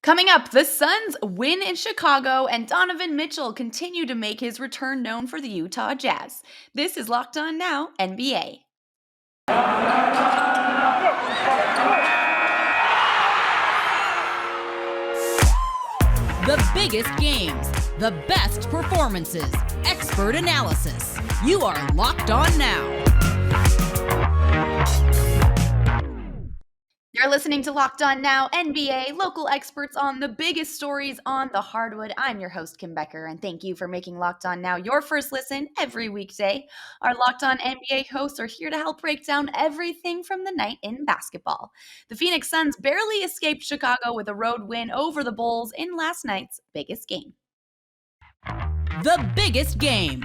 Coming up, the Suns win in Chicago, and Donovan Mitchell continued to make his return known for the Utah Jazz. This is Locked On Now, NBA. The biggest games, the best performances, expert analysis. You are Locked On Now. You're listening to Locked On Now, NBA, local experts on the biggest stories on the hardwood. I'm your host, Kim Becker, and thank you for making Locked On Now your first listen every weekday. Our Locked On NBA hosts are here to help break down everything from the night in basketball. The Phoenix Suns barely escaped Chicago with a road win over the Bulls in last night's biggest game. The biggest game.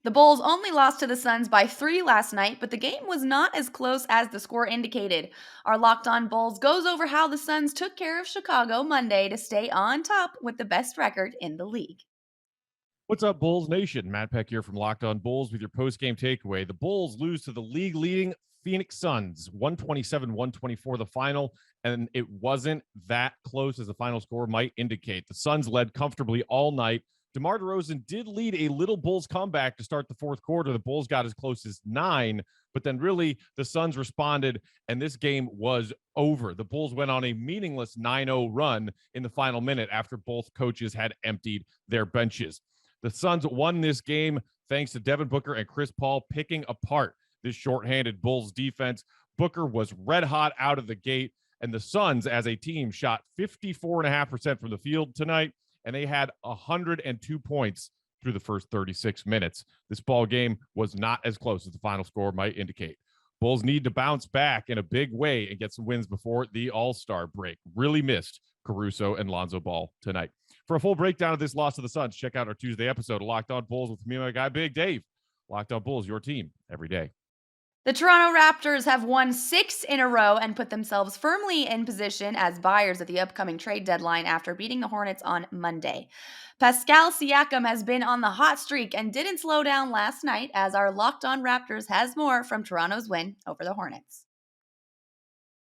The Bulls only lost to the Suns by 3 last night, but the game was not as close as the score indicated. Our Locked On Bulls goes over how the Suns took care of Chicago Monday to stay on top with the best record in the league. What's up, Bulls Nation? Matt Peck here from Locked On Bulls with your post-game takeaway. The Bulls lose to the league-leading Phoenix Suns, 127-124 the final, and it wasn't that close as the final score might indicate. The Suns led comfortably all night. DeMar DeRozan did lead a little Bulls comeback to start the fourth quarter. The Bulls got as close as 9, but then really the Suns responded, and this game was over. The Bulls went on a meaningless 9-0 run in the final minute after both coaches had emptied their benches. The Suns won this game thanks to Devin Booker and Chris Paul picking apart this shorthanded Bulls defense. Booker was red hot out of the gate, and the Suns as a team shot 54.5% from the field tonight, and they had 102 points through the first 36 minutes. This ball game was not as close as the final score might indicate. Bulls need to bounce back in a big way and get some wins before the All-Star break. Really missed Caruso and Lonzo Ball tonight. For a full breakdown of this loss to the Suns, check out our Tuesday episode of Locked On Bulls with me and my guy, Big Dave. Locked On Bulls, your team every day. The Toronto Raptors have won 6 in a row and put themselves firmly in position as buyers at the upcoming trade deadline after beating the Hornets on Monday. Pascal Siakam has been on the hot streak and didn't slow down last night, as our Locked On Raptors has more from Toronto's win over the Hornets.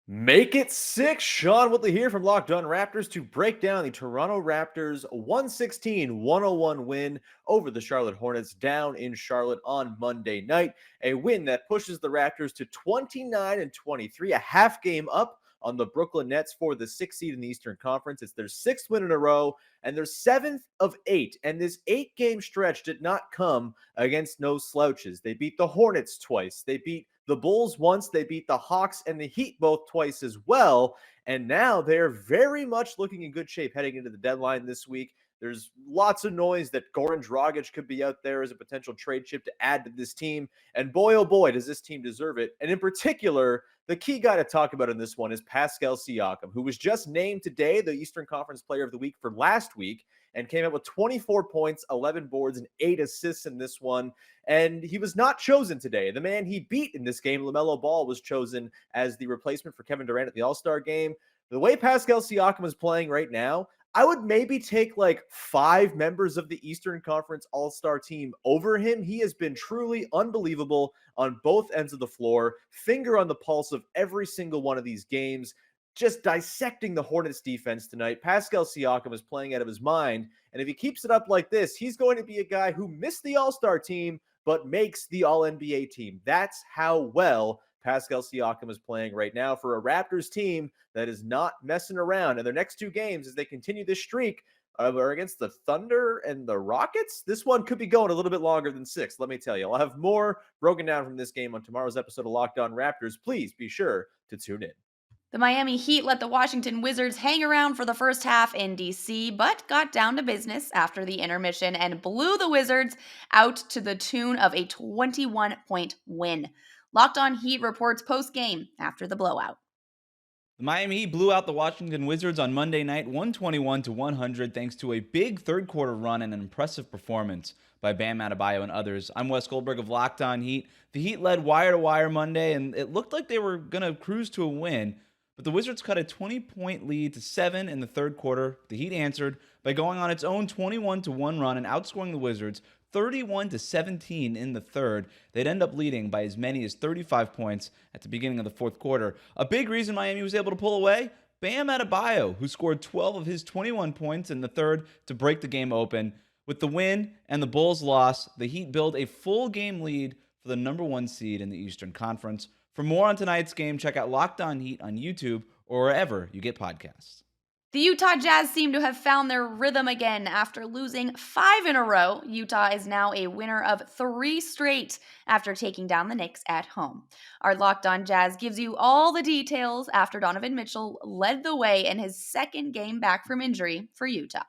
Make it 6. Sean Whitley here from Locked On Raptors to break down the Toronto Raptors 116-101 win over the Charlotte Hornets down in Charlotte on Monday night. A win that pushes the Raptors to 29-23, a half game up on the Brooklyn Nets for the 6th seed in the Eastern Conference. It's their 6th win in a row and their 7th of 8. And this 8-game stretch did not come against no slouches. They beat the Hornets twice. They beat the Bulls once. They beat the Hawks and the Heat both twice as well. And now they're very much looking in good shape heading into the deadline this week. There's lots of noise that Goran Dragic could be out there as a potential trade chip to add to this team. And boy, oh boy, does this team deserve it. And in particular, the key guy to talk about in this one is Pascal Siakam, who was just named today the Eastern Conference Player of the Week for last week and came out with 24 points, 11 boards, and 8 assists in this one. And he was not chosen today. The man he beat in this game, LaMelo Ball, was chosen as the replacement for Kevin Durant at the All-Star game. The way Pascal Siakam is playing right now, I would maybe take like 5 members of the Eastern Conference All-Star team over him. He has been truly unbelievable on both ends of the floor, finger on the pulse of every single one of these games, just dissecting the Hornets defense tonight. Pascal Siakam is playing out of his mind, and if he keeps it up like this, he's going to be a guy who missed the All-Star team but makes the All-NBA team. That's how well Pascal Siakam is playing right now for a Raptors team that is not messing around. And their next 2 games, as they continue this streak, are against the Thunder and the Rockets. This one could be going a little bit longer than 6, let me tell you. I'll have more broken down from this game on tomorrow's episode of Locked On Raptors. Please be sure to tune in. The Miami Heat let the Washington Wizards hang around for the first half in D.C., but got down to business after the intermission and blew the Wizards out to the tune of a 21-point win. Locked On Heat reports post-game after the blowout. The Miami Heat blew out the Washington Wizards on Monday night, 121-100, thanks to a big third-quarter run and an impressive performance by Bam Adebayo and others. I'm Wes Goldberg of Locked On Heat. The Heat led wire-to-wire Monday, and it looked like they were going to cruise to a win, but the Wizards cut a 20-point lead to 7 in the third quarter. The Heat answered by going on its own 21-1 run and outscoring the Wizards 31-17 in the third. They'd end up leading by as many as 35 points at the beginning of the fourth quarter. A big reason Miami was able to pull away, Bam Adebayo, who scored 12 of his 21 points in the third to break the game open. With the win and the Bulls' loss, the Heat build a full game lead for the number 1 seed in the Eastern Conference. For more on tonight's game, check out Locked On Heat on YouTube or wherever you get podcasts. The Utah Jazz seem to have found their rhythm again after losing 5 in a row. Utah is now a winner of 3 straight after taking down the Knicks at home. Our Locked On Jazz gives you all the details after Donovan Mitchell led the way in his second game back from injury for Utah.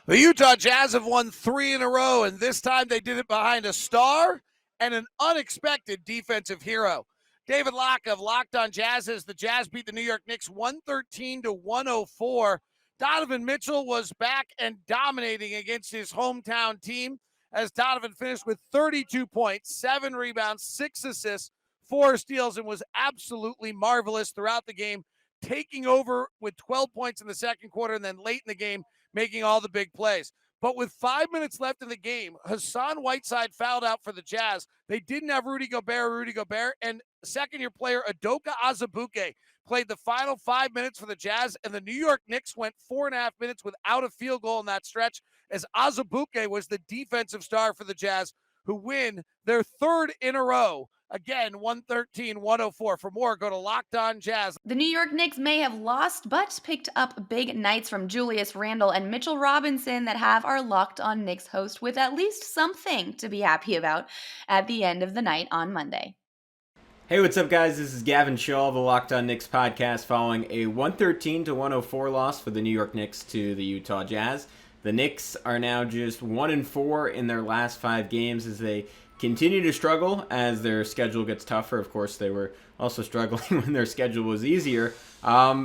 The Utah Jazz have won 3 in a row, and this time they did it behind a star and an unexpected defensive hero. David Locke of Locked On Jazz as the Jazz beat the New York Knicks 113-104. Donovan Mitchell was back and dominating against his hometown team as Donovan finished with 32 points, 7 rebounds, 6 assists, 4 steals, and was absolutely marvelous throughout the game, taking over with 12 points in the second quarter and then late in the game making all the big plays. But with 5 minutes left in the game, Hassan Whiteside fouled out for the Jazz. They didn't have Rudy Gobert, and second-year player Udoka Azubuike played the final 5 minutes for the Jazz, and the New York Knicks went 4.5 minutes without a field goal in that stretch, as Azubuike was the defensive star for the Jazz, who win their 3rd in a row. Again, 113-104. For more, go to Locked On Jazz. The New York Knicks may have lost, but picked up big nights from Julius Randle and Mitchell Robinson that have our Locked On Knicks host with at least something to be happy about at the end of the night on Monday. Hey, what's up, guys? This is Gavin Shaw of the Locked On Knicks podcast following a 113-104 loss for the New York Knicks to the Utah Jazz. The Knicks are now just 1-4 in their last 5 games as they continue to struggle as their schedule gets tougher. Of course, they were also struggling when their schedule was easier.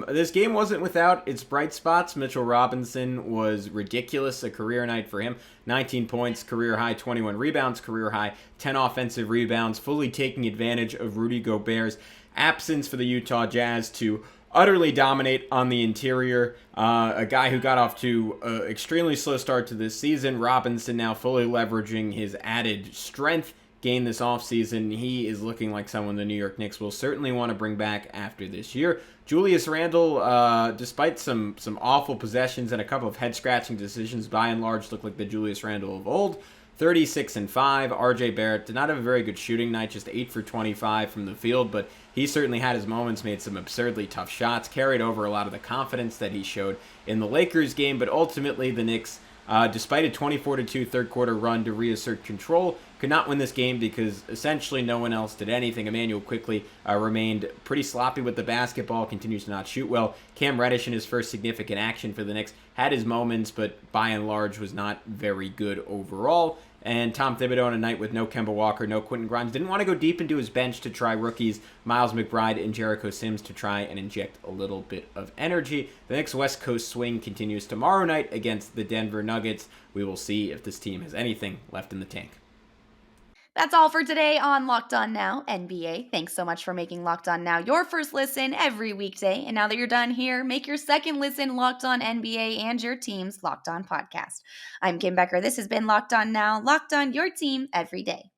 This game wasn't without its bright spots. Mitchell Robinson was ridiculous, a career night for him. 19 points, career high, 21 rebounds, career high, 10 offensive rebounds, fully taking advantage of Rudy Gobert's absence for the Utah Jazz to utterly dominate on the interior. A guy who got off to an extremely slow start to this season. Robinson now fully leveraging his added strength gained this offseason. He is looking like someone the New York Knicks will certainly want to bring back after this year. Julius Randle, despite some awful possessions and a couple of head-scratching decisions, by and large looked like the Julius Randle of old. 36-5. RJ Barrett did not have a very good shooting night, just 8 for 25 from the field, but he certainly had his moments, made some absurdly tough shots, carried over a lot of the confidence that he showed in the Lakers game, but ultimately the Knicks, despite a 24-2 third quarter run to reassert control, could not win this game because essentially no one else did anything. Emmanuel quickly remained pretty sloppy with the basketball, continues to not shoot well. Cam Reddish in his first significant action for the Knicks had his moments, but by and large was not very good overall. And Tom Thibodeau on a night with no Kemba Walker, no Quentin Grimes, didn't want to go deep into his bench to try rookies Miles McBride and Jericho Sims to try and inject a little bit of energy. The Knicks West Coast swing continues tomorrow night against the Denver Nuggets. We will see if this team has anything left in the tank. That's all for today on Locked On Now NBA. Thanks so much for making Locked On Now your first listen every weekday. And now that you're done here, make your second listen Locked On NBA and your team's Locked On podcast. I'm Kim Becker. This has been Locked On Now, Locked On your team every day.